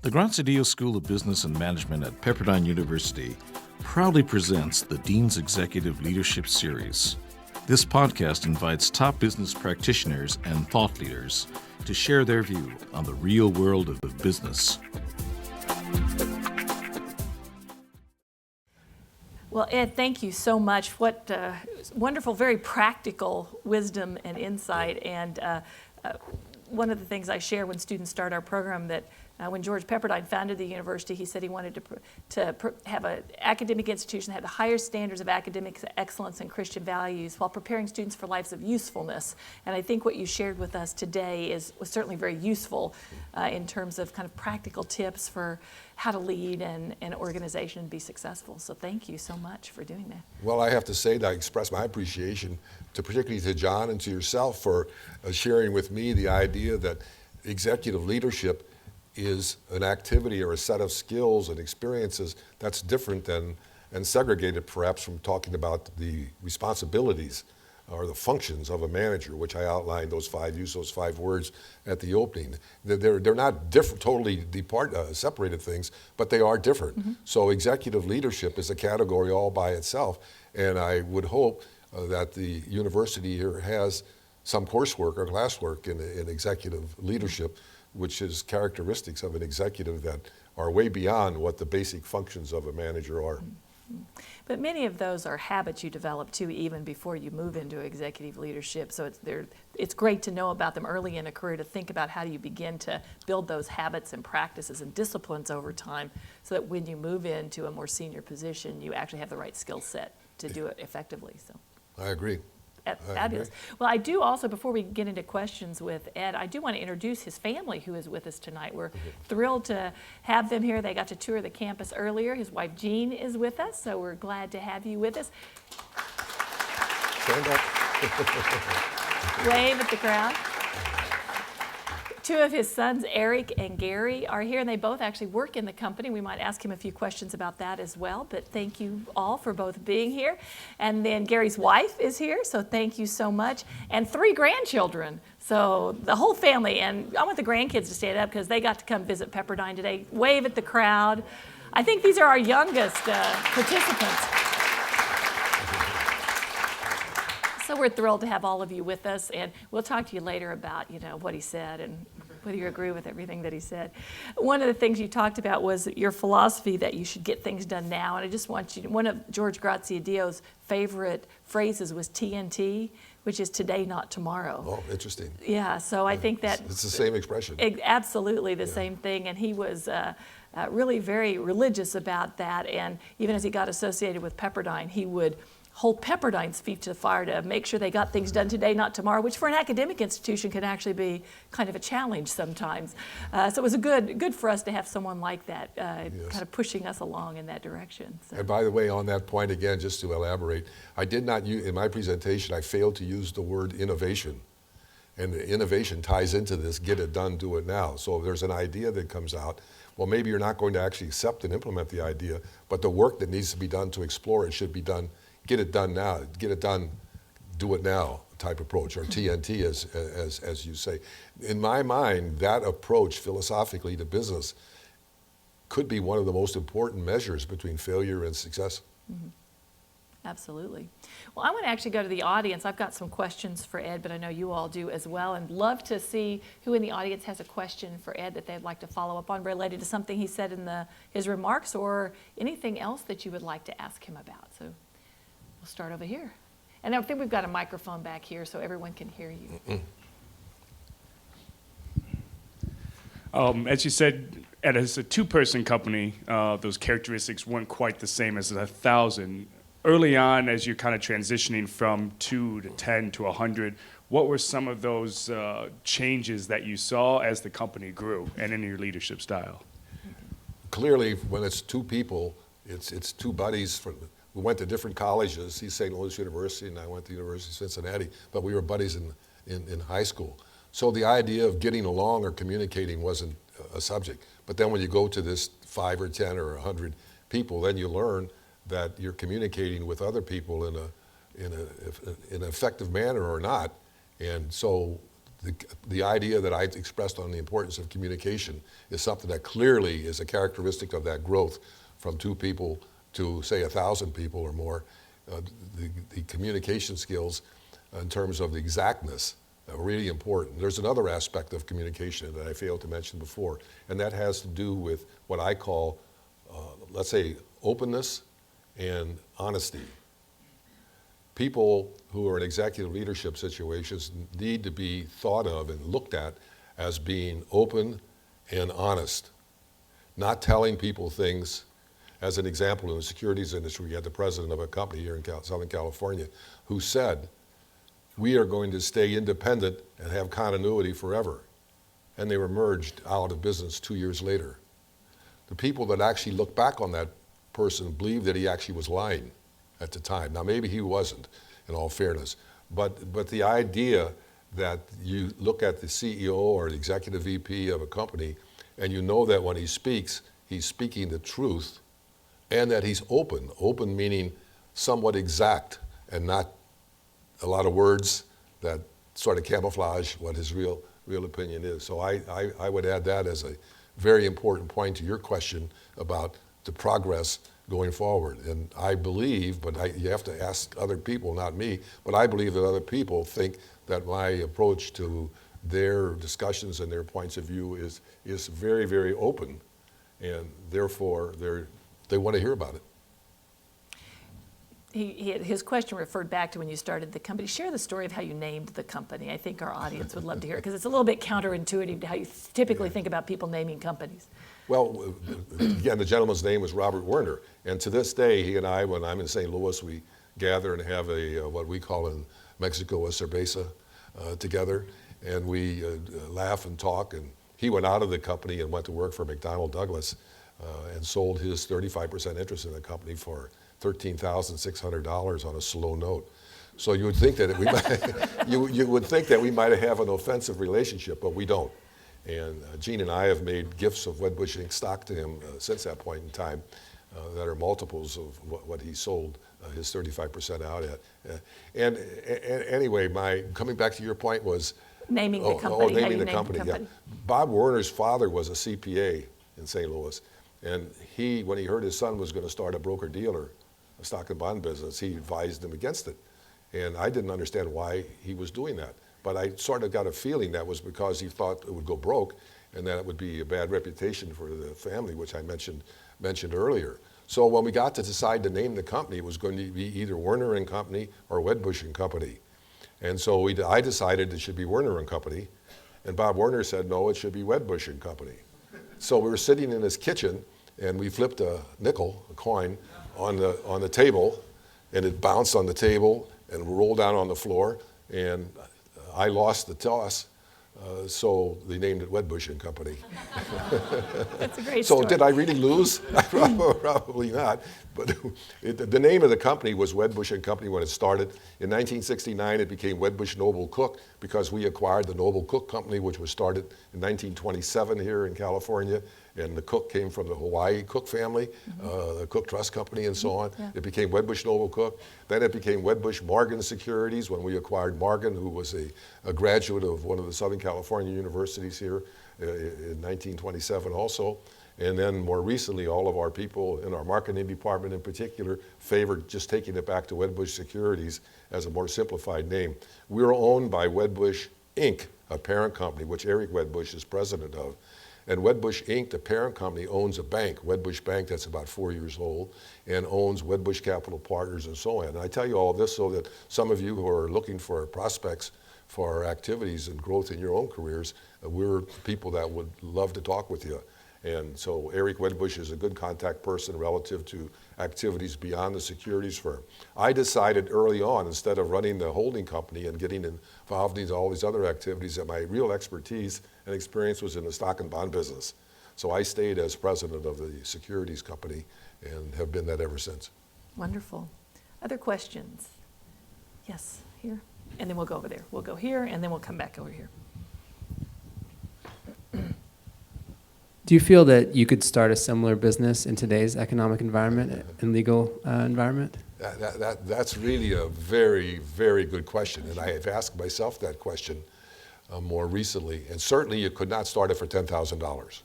The Graziadio School of Business and Management at Pepperdine University proudly presents the Dean's Executive Leadership Series. This podcast invites top business practitioners and thought leaders to share their view on the real world of business. Well, Ed, thank you so much. What wonderful, very practical wisdom and insight. And one of the things I share when students start our program that when George Pepperdine founded the university, he said he wanted to have an academic institution that had the highest standards of academic excellence and Christian values while preparing students for lives of usefulness. And I think what you shared with us today was certainly very useful in terms of kind of practical tips for how to lead an organization and be successful. So thank you so much for doing that. Well, I have to say that I express my appreciation particularly to John and to yourself for sharing with me the idea that executive leadership is an activity or a set of skills and experiences that's different than and segregated perhaps from talking about the responsibilities or the functions of a manager, which I outlined use those five words at the opening. They're not different, totally separated things, but they are different. Mm-hmm. So executive leadership is a category all by itself, and I would hope that the university here has some coursework or classwork in executive leadership, which is characteristics of an executive that are way beyond what the basic functions of a manager are. Mm-hmm. But many of those are habits you develop too, even before you move into executive leadership. So it's great to know about them early in a career, to think about how do you begin to build those habits and practices and disciplines over time so that when you move into a more senior position, you actually have the right skill set to do it effectively. So I agree. Fabulous. Well, I do also, before we get into questions with Ed, I do want to introduce his family who is with us tonight. We're thrilled to have them here. They got to tour the campus earlier. His wife, Jean, is with us, so we're glad to have you with us. Stand up. Wave at the crowd. Two of his sons, Eric and Gary, are here, and they both actually work in the company. We might ask him a few questions about that as well, but thank you all for both being here. And then Gary's wife is here, so thank you so much. And 3 grandchildren, so the whole family. And I want the grandkids to stand up because they got to come visit Pepperdine today. Wave at the crowd. I think these are our youngest participants. So we're thrilled to have all of you with us, and we'll talk to you later about, what he said and whether you agree with everything that he said. One of the things you talked about was your philosophy that you should get things done now, and I just want you to, one of George Graziadio's favorite phrases was TNT, which is today, not tomorrow. Oh, interesting. Yeah, so I think that it's the same expression. Absolutely the same thing, and he was really very religious about that, and even as he got associated with Pepperdine, he would hold Pepperdine's feet to the fire to make sure they got things done today, not tomorrow, which for an academic institution can actually be kind of a challenge sometimes. So it was good for us to have someone like that Yes. kind of pushing us along in that direction. So. And by the way, on that point again, just to elaborate, I did not use, in my presentation, I failed to use the word innovation. And innovation ties into this, get it done, do it now. So if there's an idea that comes out, well, maybe you're not going to actually accept and implement the idea, but the work that needs to be done to explore it should be done. Get it done now. Get it done. Do it now type approach, or TNT, as you say. In my mind, that approach philosophically to business could be one of the most important measures between failure and success. Mm-hmm. Absolutely. Well, I want to actually go to the audience. I've got some questions for Ed, but I know you all do as well, and love to see who in the audience has a question for Ed that they'd like to follow up on related to something he said in his remarks or anything else that you would like to ask him about. So we'll start over here. And I think we've got a microphone back here so everyone can hear you. As you said, as a 2-person company, those characteristics weren't quite the same as 1,000. Early on, as you're kind of transitioning from 2 to 10 to 100, what were some of those changes that you saw as the company grew and in your leadership style? Clearly, when it's 2 people, it's 2 buddies we went to different colleges. He's St. Louis University, and I went to University of Cincinnati, but we were buddies in high school. So the idea of getting along or communicating wasn't a subject. But then when you go to this 5 or 10 or 100 people, then you learn that you're communicating with other people in an effective manner or not. And so the idea that I expressed on the importance of communication is something that clearly is a characteristic of that growth from 2 people to, say, 1,000 people or more. The communication skills in terms of the exactness are really important. There's another aspect of communication that I failed to mention before, and that has to do with what I call, let's say, openness and honesty. People who are in executive leadership situations need to be thought of and looked at as being open and honest, not telling people things. As an example, in the securities industry, we had the president of a company here in Southern California who said, "We are going to stay independent and have continuity forever." And they were merged out of business 2 years later. The people that actually look back on that person believe that he actually was lying at the time. Now, maybe he wasn't, in all fairness, but the idea that you look at the CEO or the executive VP of a company and you know that when he speaks, he's speaking the truth, and that he's open meaning somewhat exact and not a lot of words that sort of camouflage what his real opinion is. So I would add that as a very important point to your question about the progress going forward. And I believe, but you have to ask other people, not me, but I believe that other people think that my approach to their discussions and their points of view is very, very open, and therefore they want to hear about it. His question referred back to when you started the company. Share the story of how you named the company. I think our audience would love to hear it, because it's a little bit counterintuitive to how you typically think about people naming companies. Well, again, the gentleman's name was Robert Werner, and to this day, he and I, when I'm in St. Louis, we gather and have what we call in Mexico a cerveza together, and we laugh and talk. And he went out of the company and went to work for McDonnell Douglas and sold his 35% interest in the company for $13,600 on a slow note. So you would think that you would think that we might have an offensive relationship, but we don't. And Gene and I have made gifts of Wedbush Inc. stock to him since that point in time that are multiples of what he sold his 35% out at. And anyway, coming back to your point was naming the company. Naming the company. Yeah. Bob Werner's father was a CPA in St. Louis, and when he heard his son was going to start a broker-dealer, a stock and bond business, he advised him against it. And I didn't understand why he was doing that. But I sort of got a feeling that was because he thought it would go broke and that it would be a bad reputation for the family, which I mentioned earlier. So when we got to decide to name the company, it was going to be either Werner and Company or Wedbush and Company. And so I decided it should be Werner and Company, and Bob Werner said, no, it should be Wedbush and Company. So we were sitting in his kitchen, and we flipped a coin, on the table, and it bounced on the table and rolled down on the floor, and I lost the toss, so they named it Wedbush and Company. That's a great So story. did I really lose? Probably not. But the name of the company was Wedbush and Company when it started. In 1969, it became Wedbush Noble Cook because we acquired the Noble Cook Company, which was started in 1927 here in California. And the Cook came from the Hawaii Cook family, the Cook Trust Company and so on. Yeah. It became Wedbush Noble Cook. Then it became Wedbush Morgan Securities when we acquired Morgan, who was a graduate of one of the Southern California universities here in 1927 also. And then more recently, all of our people in our marketing department in particular favored just taking it back to Wedbush Securities as a more simplified name. We're owned by Wedbush Inc., a parent company, which Eric Wedbush is president of. And Wedbush Inc., the parent company, owns a bank, Wedbush Bank, that's about 4 years old, and owns Wedbush Capital Partners and so on. And I tell you all this so that some of you who are looking for prospects for our activities and growth in your own careers, we're people that would love to talk with you. And so Eric Wedbush is a good contact person relative to activities beyond the securities firm. I decided early on, instead of running the holding company and getting involved in all these other activities, that my real expertise and experience was in the stock and bond business. So I stayed as president of the securities company and have been that ever since. Wonderful. Other questions? Yes, here. And then we'll go over there. We'll go here, and then we'll come back over here. Do you feel that you could start a similar business in today's economic environment and legal environment? That's really a very, very good question, and I have asked myself that question more recently. And certainly you could not start it for $10,000.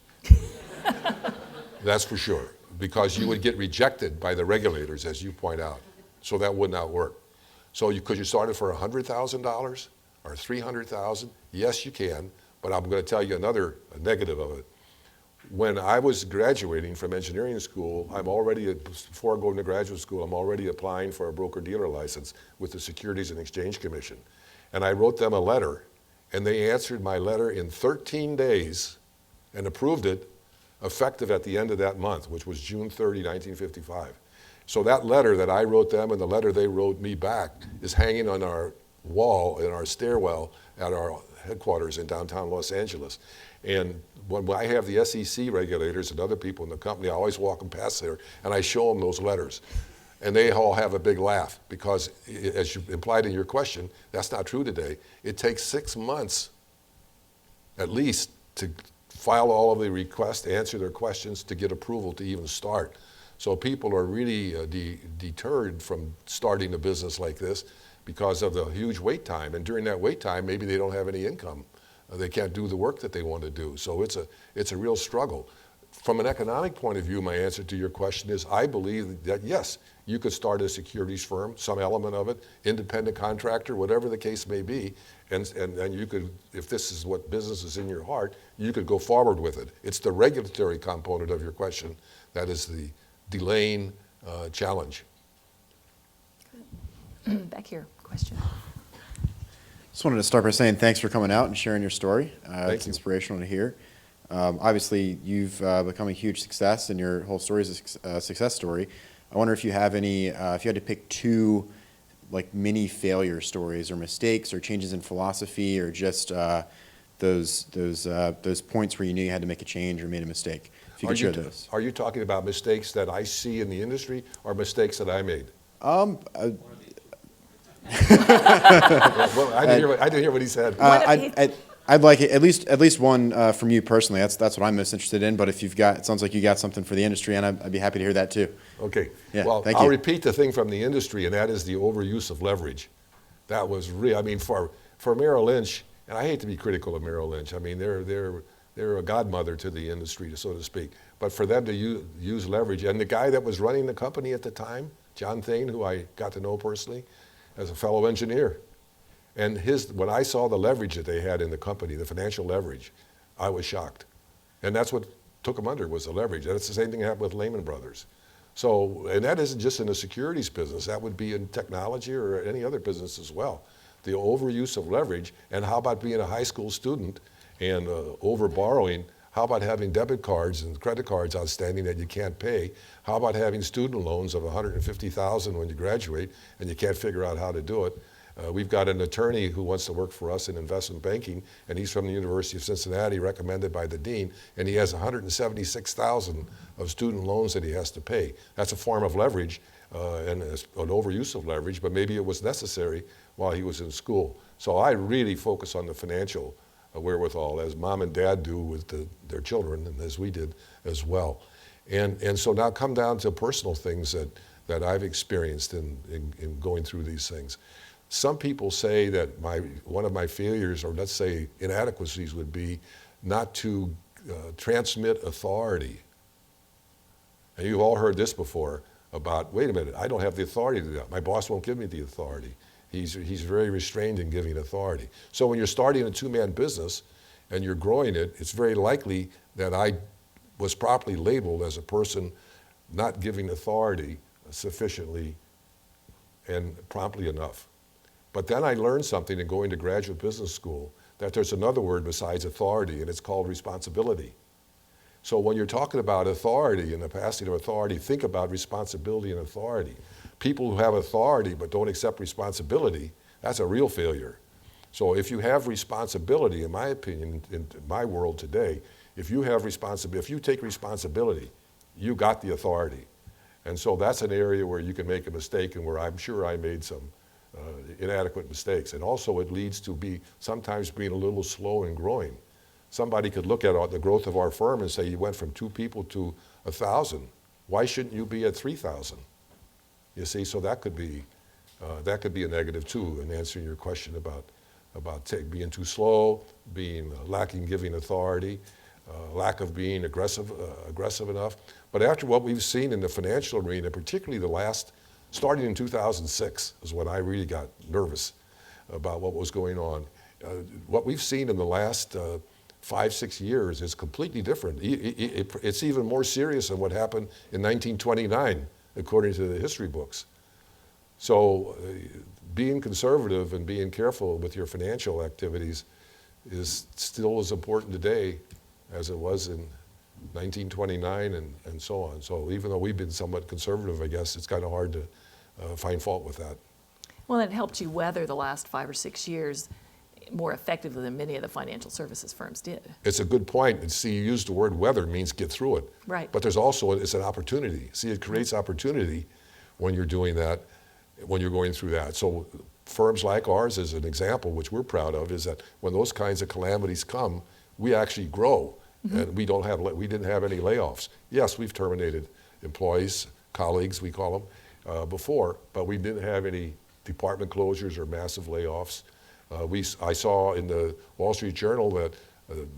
That's for sure, because you would get rejected by the regulators, as you point out. So that would not work. So could you start it for $100,000 or $300,000? Yes, you can, but I'm going to tell you another negative of it. When I was graduating from engineering school, before going to graduate school, I'm already applying for a broker-dealer license with the Securities and Exchange Commission. And I wrote them a letter, and they answered my letter in 13 days and approved it, effective at the end of that month, which was June 30, 1955. So that letter that I wrote them and the letter they wrote me back is hanging on our wall in our stairwell at our headquarters in downtown Los Angeles. And when I have the SEC regulators and other people in the company, I always walk them past there and I show them those letters. And they all have a big laugh because, as you implied in your question, that's not true today. It takes 6 months at least to file all of the requests, answer their questions, to get approval to even start. So people are really deterred from starting a business like this because of the huge wait time. And during that wait time, maybe they don't have any income. They can't do the work that they want to do. So it's a real struggle. From an economic point of view, my answer to your question is I believe that, yes, you could start a securities firm, some element of it, independent contractor, whatever the case may be, and you could, if this is what business is in your heart, you could go forward with it. It's the regulatory component of your question that is the delaying challenge. Back here, question. Just wanted to start by saying thanks for coming out and sharing your story. It's you. inspirational to hear. Obviously, you've become a huge success, and your whole story is a success story. I wonder if you have any, if you had to pick two, like mini failure stories or mistakes or changes in philosophy or just those points where you knew you had to make a change or made a mistake. If you could share those. Are you talking about mistakes that I see in the industry or mistakes that I made? Um, Well, I didn't hear what he said. I'd like it, at least one from you personally. That's what I'm most interested in. But if you've got, it sounds like you got something for the industry, and I'd be happy to hear that too. Okay. Yeah, well, thank I'll you. repeat the thing from the industry, and that is the overuse of leverage. That was real. I mean, for Merrill Lynch, and I hate to be critical of Merrill Lynch. I mean, they're a godmother to the industry, so to speak. But for them to use leverage, and the guy that was running the company at the time, John Thane, who I got to know personally, as a fellow engineer, and when I saw the leverage that they had in the company, the financial leverage, I was shocked. And that's what took them under, was the leverage. And it's the same thing that happened with Lehman Brothers. So, and that isn't just in the securities business, that would be in technology or any other business as well. The overuse of leverage, and how about being a high school student and over borrowing? How about having debit cards and credit cards outstanding that you can't pay? How about having student loans of $150,000 when you graduate and you can't figure out how to do it? We've got an attorney who wants to work for us in investment banking, and he's from the University of Cincinnati, recommended by the dean, and he has $176,000 of student loans that he has to pay. That's a form of leverage and an overuse of leverage, but maybe it was necessary while he was in school. So I really focus on the financial wherewithal, as mom and dad do with their children, and as we did as well. And so now come down to personal things that I've experienced in going through these things. Some people say that one of my failures, or let's say inadequacies, would be not to transmit authority. And you've all heard this before about, wait a minute, I don't have the authority to do that. My boss won't give me the authority. He's very restrained in giving authority. So when you're starting a two-man business and you're growing it, it's very likely that I was properly labeled as a person not giving authority sufficiently and promptly enough. But then I learned something in going to graduate business school, that there's another word besides authority, and it's called responsibility. So when you're talking about authority and the passing of authority, think about responsibility and authority. People who have authority but don't accept responsibility, that's a real failure. So if you have responsibility, in my opinion, in my world today, if you take responsibility, you got the authority. And so that's an area where you can make a mistake, and where I'm sure I made some inadequate mistakes. And also it leads to sometimes being a little slow in growing. Somebody could look at the growth of our firm and say, you went from 2 people to 1,000. Why shouldn't you be at 3,000? You see, so that could be a negative too, in answering your question about about being too slow, being lacking giving authority, lack of being aggressive enough. But after what we've seen in the financial arena, particularly starting in 2006 is when I really got nervous about what was going on. What we've seen in the last 5-6 years is completely different. It's even more serious than what happened in 1929, according to the history books. So being conservative and being careful with your financial activities is still as important today as it was in 1929 and so on. So even though we've been somewhat conservative, I guess, it's kind of hard to find fault with that. Well, it helped you weather the last 5 or 6 years more effectively than many of the financial services firms did. It's a good point. And see, you use the word weather means get through it. Right. But there's also, it's an opportunity. See, it creates opportunity when you're doing that, when you're going through that. So firms like ours, as an example, which we're proud of, is that when those kinds of calamities come, we actually grow. And we didn't have any layoffs. Yes, we've terminated employees, colleagues, we call them, before, but we didn't have any department closures or massive layoffs. I saw in the Wall Street Journal that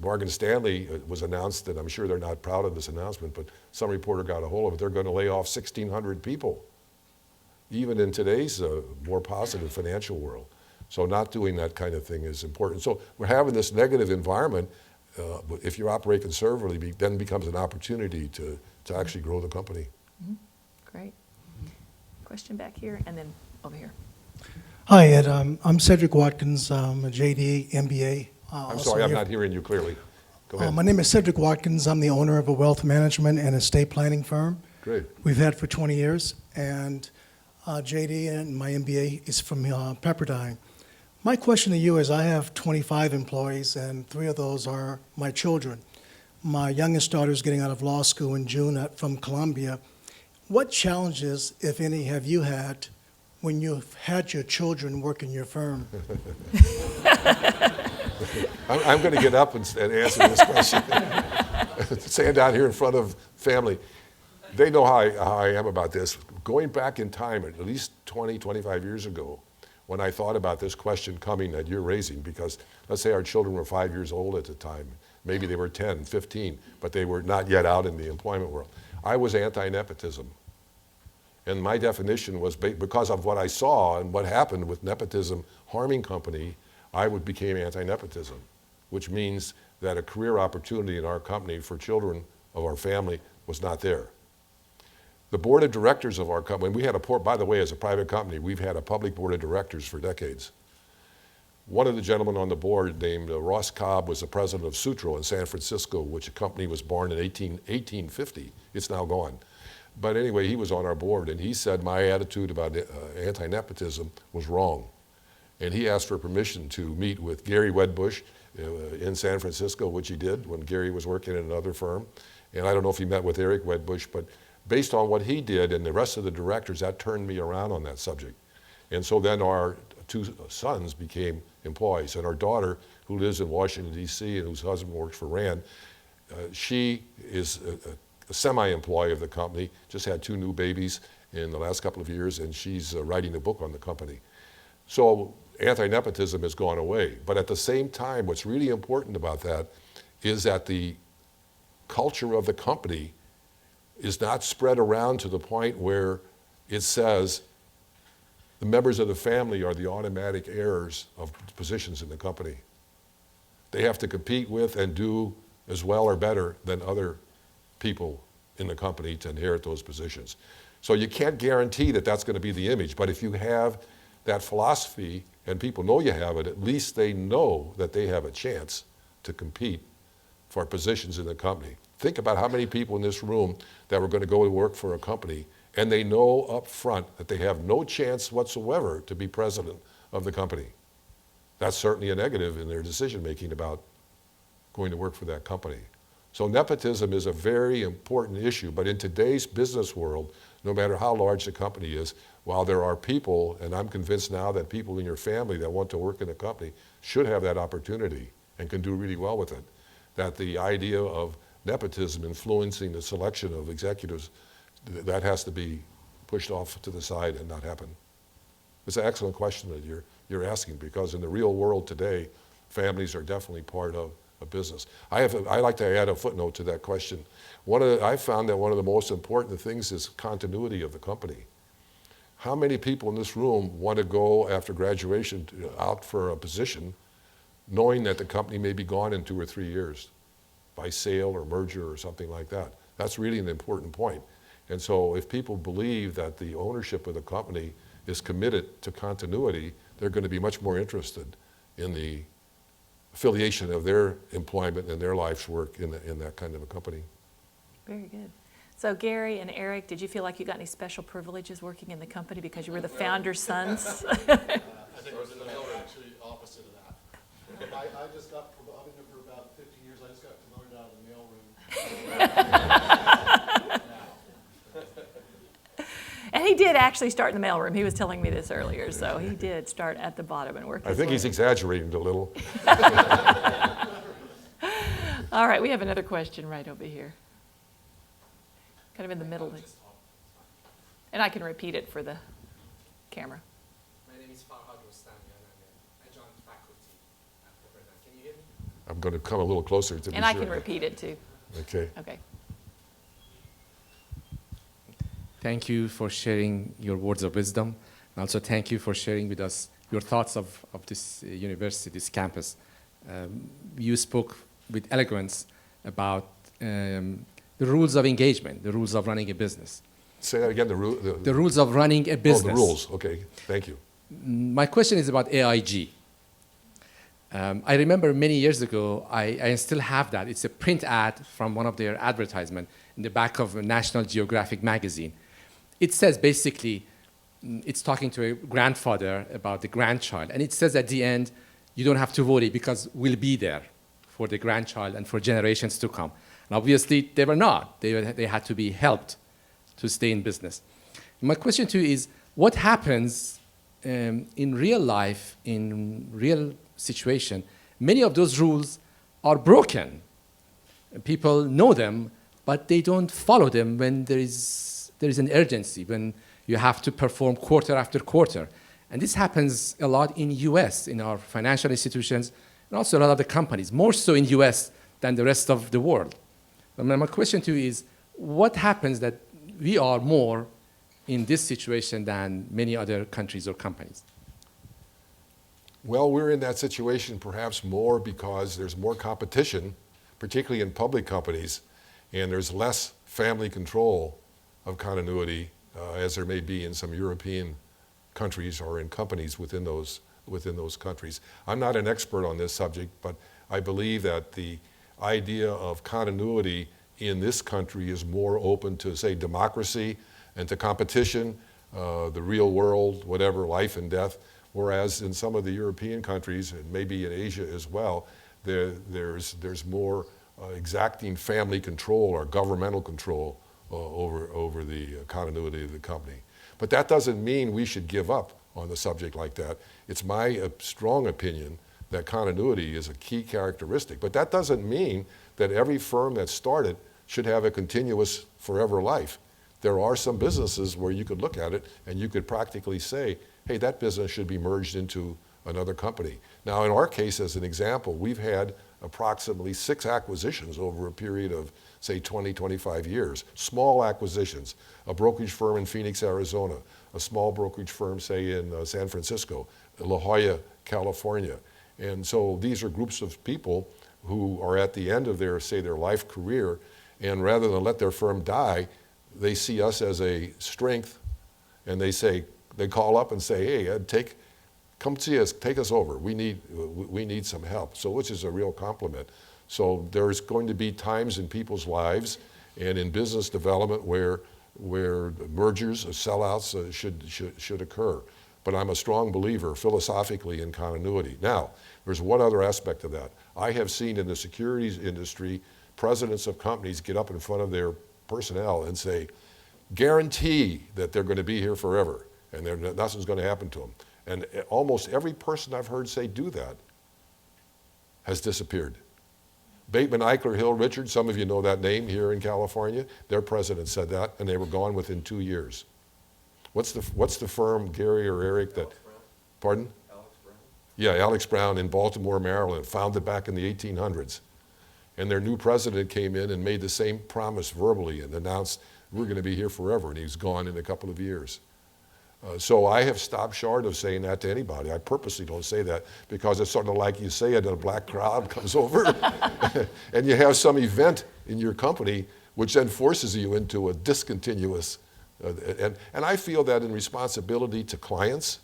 Morgan Stanley was announced, and I'm sure they're not proud of this announcement, but some reporter got a hold of it. They're going to lay off 1,600 people, even in today's more positive financial world. So not doing that kind of thing is important. So we're having this negative environment. If you operate conservatively, then becomes an opportunity to actually grow the company. Great. Question back here, and then over here. Hi, Ed. I'm Cedric Watkins. I'm a JD, MBA. I'm sorry, I'm not hearing you clearly. Go ahead. My name is Cedric Watkins. I'm the owner of a wealth management and estate planning firm. Great. We've had for 20 years. And JD and my MBA is from Pepperdine. My question to you is, I have 25 employees, and 3 of those are my children. My youngest daughter is getting out of law school in June from Columbia. What challenges, if any, have you had when you've had your children work in your firm? I'm going to get up and answer this question. Stand down here in front of family. They know how I am about this. Going back in time, at least 20, 25 years ago, when I thought about this question coming that you're raising, because let's say our children were 5 years old at the time, maybe they were 10, 15, but they were not yet out in the employment world. I was anti-nepotism. And my definition was because of what I saw and what happened with nepotism harming company, I became anti-nepotism, which means that a career opportunity in our company for children of our family was not there. The board of directors of our company, we had by the way, as a private company, we've had a public board of directors for decades. One of the gentlemen on the board named Ross Cobb was the president of Sutro in San Francisco, which a company was born in 1850. It's now gone. But anyway, he was on our board, and he said my attitude about anti-nepotism was wrong. And he asked for permission to meet with Gary Wedbush in San Francisco, which he did when Gary was working at another firm. And I don't know if he met with Eric Wedbush, but based on what he did and the rest of the directors, that turned me around on that subject. And so then our 2 sons became employees. And our daughter, who lives in Washington, D.C., and whose husband works for RAND, she is a semi-employee of the company, just had 2 new babies in the last couple of years, and she's writing a book on the company. So anti-nepotism has gone away. But at the same time, what's really important about that is that the culture of the company is not spread around to the point where it says the members of the family are the automatic heirs of positions in the company. They have to compete with and do as well or better than other people in the company to inherit those positions. So you can't guarantee that that's going to be the image, but if you have that philosophy and people know you have it, at least they know that they have a chance to compete for positions in the company. Think about how many people in this room that were going to go to work for a company, and they know up front that they have no chance whatsoever to be president of the company. That's certainly a negative in their decision making about going to work for that company. So nepotism is a very important issue, but in today's business world, no matter how large the company is, while there are people, and I'm convinced now that people in your family that want to work in a company should have that opportunity and can do really well with it, that the idea of nepotism influencing the selection of executives, that has to be pushed off to the side and not happen. It's an excellent question that you're you're asking, because in the real world today, families are definitely part of a business. I like to add a footnote to that question. I found that one of the most important things is continuity of the company. How many people in this room want to go after graduation out for a position knowing that the company may be gone in 2 or 3 years by sale or merger or something like that? That's really an important point. And so if people believe that the ownership of the company is committed to continuity, they're going to be much more interested in the affiliation of their employment and their life's work in that kind of a company. Very good. So Gary and Eric, did you feel like you got any special privileges working in the company because you were the founder's sons? I think actually opposite of that. I just got promoted. I've been there for about 15 years. I just got promoted out of the mailroom. And he did actually start in the mailroom. He was telling me this earlier, so he did start at the bottom and work. I think he's exaggerating a little. All right, we have another question right over here. Kind of in the middle. And I can repeat it for the camera. My name is Farhad Rostami, and I'm an adjunct faculty at Pepperdine. Can you hear me? I'm going to come a little closer to be And I sure. can repeat it too. Okay. Okay. Thank you for sharing your words of wisdom. And also thank you for sharing with us your thoughts of this university, this campus. You spoke with eloquence about the rules of engagement, the rules of running a business. Say that again, The rules of running a business. Oh, the rules, okay, thank you. My question is about AIG. I remember many years ago, I still have that. It's a print ad from one of their advertisements in the back of a National Geographic magazine. It says basically, it's talking to a grandfather about the grandchild. And it says at the end, you don't have to worry because we'll be there for the grandchild and for generations to come. And obviously, they were not. They had to be helped to stay in business. My question to you is, what happens in real life, in real situation? Many of those rules are broken. People know them, but they don't follow them when there is an urgency, when you have to perform quarter after quarter. And this happens a lot in US, in our financial institutions, and also a lot of the companies, more so in US than the rest of the world. But my question to you is, what happens that we are more in this situation than many other countries or companies? Well, we're in that situation perhaps more because there's more competition, particularly in public companies, and there's less family control of continuity as there may be in some European countries or in companies within those countries. I'm not an expert on this subject, but I believe that the idea of continuity in this country is more open to, say, democracy and to competition, the real world, whatever, life and death, whereas in some of the European countries, and maybe in Asia as well, there's more exacting family control or governmental control over the continuity of the company. But that doesn't mean we should give up on the subject like that. It's my strong opinion that continuity is a key characteristic. But that doesn't mean that every firm that's started should have a continuous forever life. There are some businesses where you could look at it and you could practically say, hey, that business should be merged into another company. Now, in our case, as an example, we've had approximately 6 acquisitions over a period of, say, 20, 25 years. Small acquisitions, a brokerage firm in Phoenix, Arizona, a small brokerage firm, say, in San Francisco, La Jolla, California. And so these are groups of people who are at the end of their, say, their life career, and rather than let their firm die, they see us as a strength, and they call up and say, hey, Ed, come see us, take us over. We need some help. So, which is a real compliment. So there's going to be times in people's lives and in business development where mergers or sellouts should occur. But I'm a strong believer philosophically in continuity. Now, there's one other aspect of that. I have seen in the securities industry presidents of companies get up in front of their personnel and say, guarantee that they're going to be here forever and nothing's going to happen to them. And almost every person I've heard say do that has disappeared. Bateman, Eichler, Hill, Richard, some of you know that name here in California. Their president said that, and they were gone within 2 years. What's the firm, Gary or Eric, that? Pardon? Yeah, Alex Brown in Baltimore, Maryland, founded back in the 1800s. And their new president came in and made the same promise verbally and announced, we're going to be here forever, and he's gone in a couple of years. So I have stopped short of saying that to anybody. I purposely don't say that because it's sort of like you say it and a black crowd comes over and you have some event in your company which then forces you into a discontinuous, and I feel that in responsibility to clients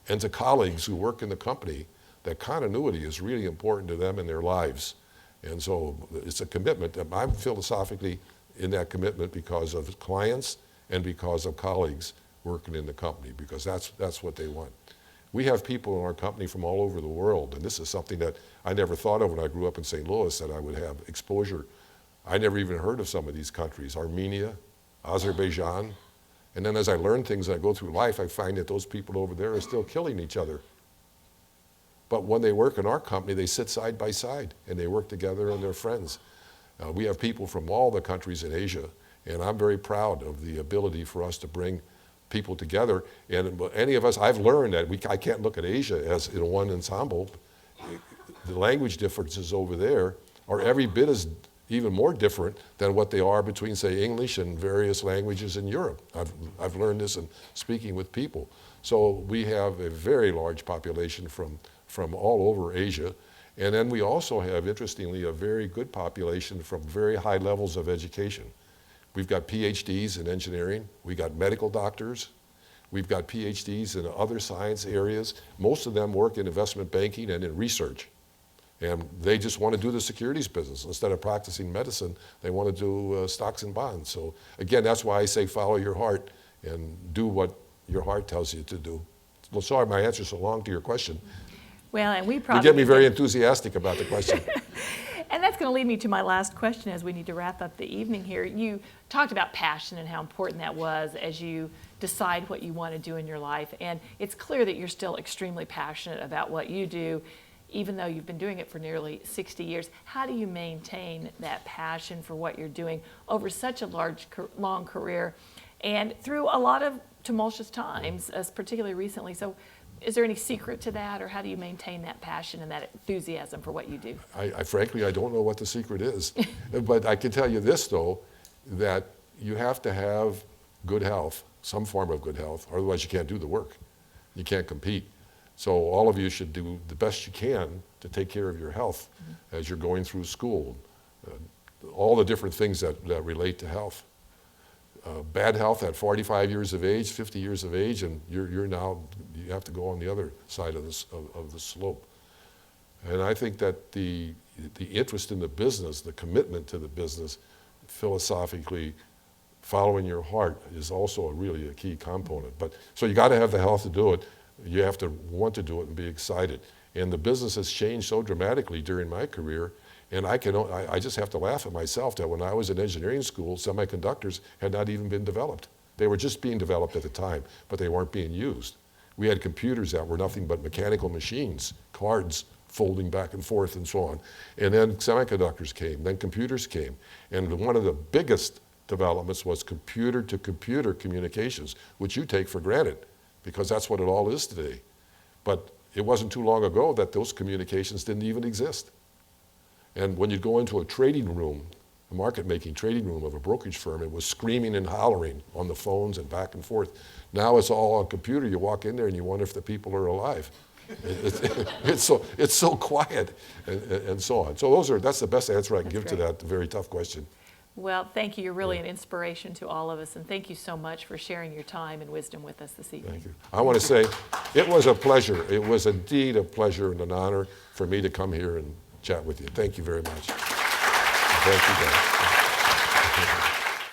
and to colleagues who work in the company, that continuity is really important to them in their lives. And so it's a commitment. I'm philosophically in that commitment because of clients and because of colleagues working in the company, because that's what they want. We have people in our company from all over the world, and this is something that I never thought of when I grew up in St. Louis, that I would have exposure. I never even heard of some of these countries, Armenia, Azerbaijan, and then as I learn things and I go through life, I find that those people over there are still killing each other. But when they work in our company, they sit side by side and they work together and they're friends. We have people from all the countries in Asia, and I'm very proud of the ability for us to bring people together. And any of us, I've learned that I can't look at Asia as in one ensemble. The language differences over there are every bit as even more different than what they are between, say, English and various languages in Europe. I've learned this in speaking with people. So we have a very large population from all over Asia. And then we also have, interestingly, a very good population from very high levels of education. We've got PhDs in engineering, we've got medical doctors, we've got PhDs in other science areas. Most of them work in investment banking and in research. And they just want to do the securities business. Instead of practicing medicine, they want to do stocks and bonds. So again, that's why I say follow your heart and do what your heart tells you to do. Well, sorry my answer's so long to your question. Well, and we You probably get me very enthusiastic about the question. And that's going to lead me to my last question as we need to wrap up the evening here. You talked about passion and how important that was as you decide what you want to do in your life. And it's clear that you're still extremely passionate about what you do, even though you've been doing it for nearly 60 years. How do you maintain that passion for what you're doing over such a long career and through a lot of tumultuous times, particularly recently? So is there any secret to that, or how do you maintain that passion and that enthusiasm for what you do? Frankly, I don't know what the secret is. But I can tell you this, though, that you have to have good health, some form of good health, otherwise you can't do the work. You can't compete. So all of you should do the best you can to take care of your health as you're going through school. All the different things that relate to health. Bad health at 45 years of age, 50 years of age, and you have to go on the other side of the slope. And I think that the interest in the business, the commitment to the business, philosophically following your heart is also really a key component. But so you got to have the health to do it. You have to want to do it and be excited. And the business has changed so dramatically during my career. And I just have to laugh at myself that when I was in engineering school, semiconductors had not even been developed. They were just being developed at the time, but they weren't being used. We had computers that were nothing but mechanical machines, cards folding back and forth and so on. And then semiconductors came, then computers came. And one of the biggest developments was computer-to-computer communications, which you take for granted, because that's what it all is today. But it wasn't too long ago that those communications didn't even exist. And when you go into a trading room, a market-making trading room of a brokerage firm, it was screaming and hollering on the phones and back and forth. Now it's all on computer. You walk in there and you wonder if the people are alive. It's so quiet and so on. So that's the best answer I can give to that very tough question. Well, thank you. You're really an inspiration to all of us, and thank you so much for sharing your time and wisdom with us this evening. Thank you. I want to say it was a pleasure. It was indeed a pleasure and an honor for me to come here and chat with you. Thank you very much. Thank you, guys.